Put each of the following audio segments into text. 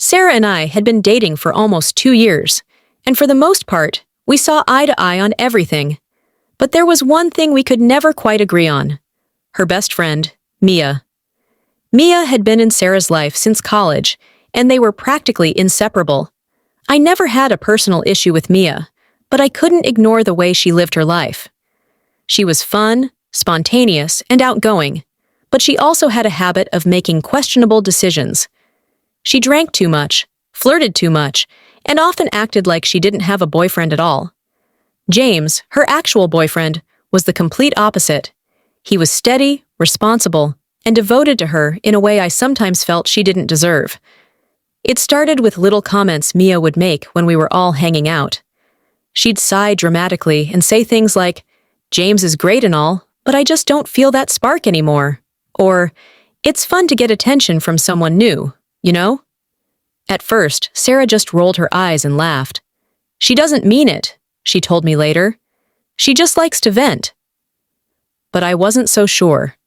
Sarah and I had been dating for almost 2 years, and for the most part, we saw eye to eye on everything. But there was one thing we could never quite agree on. Her best friend, Mia. Mia had been in Sarah's life since college, and they were practically inseparable. I never had a personal issue with Mia, but I couldn't ignore the way she lived her life. She was fun, spontaneous, and outgoing, but she also had a habit of making questionable decisions. She drank too much, flirted too much, and often acted like she didn't have a boyfriend at all. James, her actual boyfriend, was the complete opposite. He was steady, responsible, and devoted to her in a way I sometimes felt she didn't deserve. It started with little comments Mia would make when we were all hanging out. She'd sigh dramatically and say things like, "James is great and all, but I just don't feel that spark anymore." Or, "It's fun to get attention from someone new, you know?" At first, Sarah just rolled her eyes and laughed. "She doesn't mean it," she told me later. "She just likes to vent." But I wasn't so sure.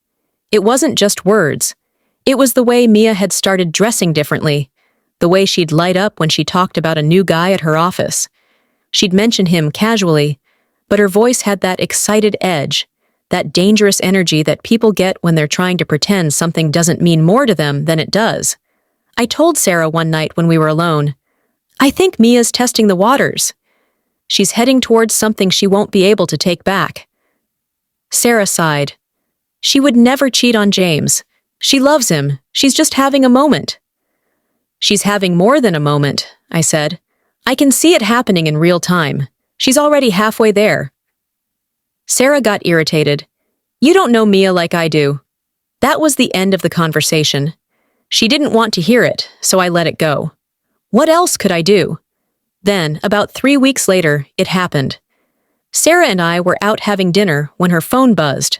It wasn't just words. It was the way Mia had started dressing differently, the way she'd light up when she talked about a new guy at her office. She'd mention him casually, but her voice had that excited edge, that dangerous energy that people get when they're trying to pretend something doesn't mean more to them than it does. I told Sarah one night when we were alone, "I think Mia's testing the waters. She's heading towards something she won't be able to take back." Sarah sighed. "She would never cheat on James. She loves him. She's just having a moment." "She's having more than a moment," I said. "I can see it happening in real time. She's already halfway there." Sarah got irritated. "You don't know Mia like I do." That was the end of the conversation. She didn't want to hear it, so I let it go. What else could I do? Then, about 3 weeks later, it happened. Sarah and I were out having dinner when her phone buzzed.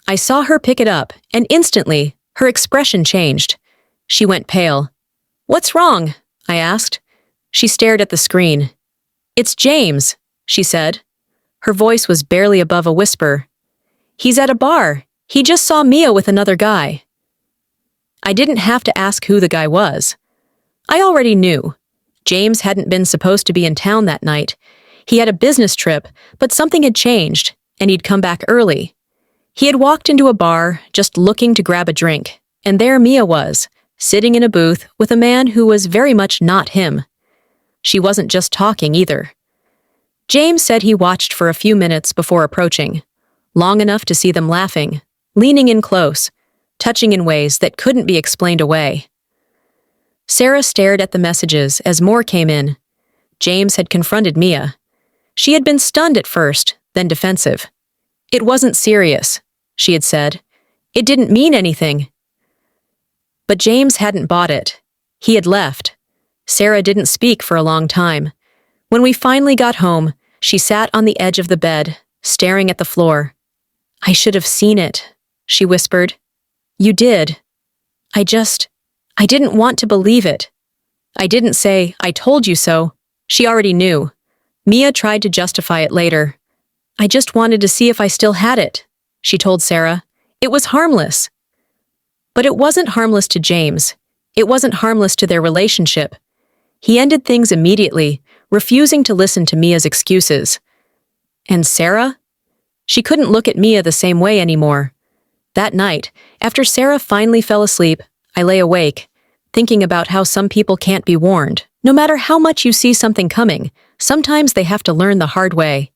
I saw her pick it up, and instantly, her expression changed. She went pale. "What's wrong?" I asked. She stared at the screen. "It's James," she said. Her voice was barely above a whisper. "He's at a bar. He just saw Mia with another guy." I didn't have to ask who the guy was. I already knew. James hadn't been supposed to be in town that night. He had a business trip, but something had changed, and he'd come back early. He had walked into a bar, just looking to grab a drink, and there Mia was, sitting in a booth with a man who was very much not him. She wasn't just talking either. James said he watched for a few minutes before approaching, long enough to see them laughing, leaning in close, touching in ways that couldn't be explained away. Sarah stared at the messages as more came in. James had confronted Mia. She had been stunned at first, then defensive. "It wasn't serious," she had said. "It didn't mean anything." But James hadn't bought it. He had left. Sarah didn't speak for a long time. When we finally got home, she sat on the edge of the bed, staring at the floor. "I should have seen it," she whispered. "You did. I didn't want to believe it." I didn't say, "I told you so." She already knew. Mia tried to justify it later. "I just wanted to see if I still had it," she told Sarah. "It was harmless." But it wasn't harmless to James. It wasn't harmless to their relationship. He ended things immediately, refusing to listen to Mia's excuses. And Sarah? She couldn't look at Mia the same way anymore. That night, after Sarah finally fell asleep, I lay awake, thinking about how some people can't be warned. No matter how much you see something coming, sometimes they have to learn the hard way.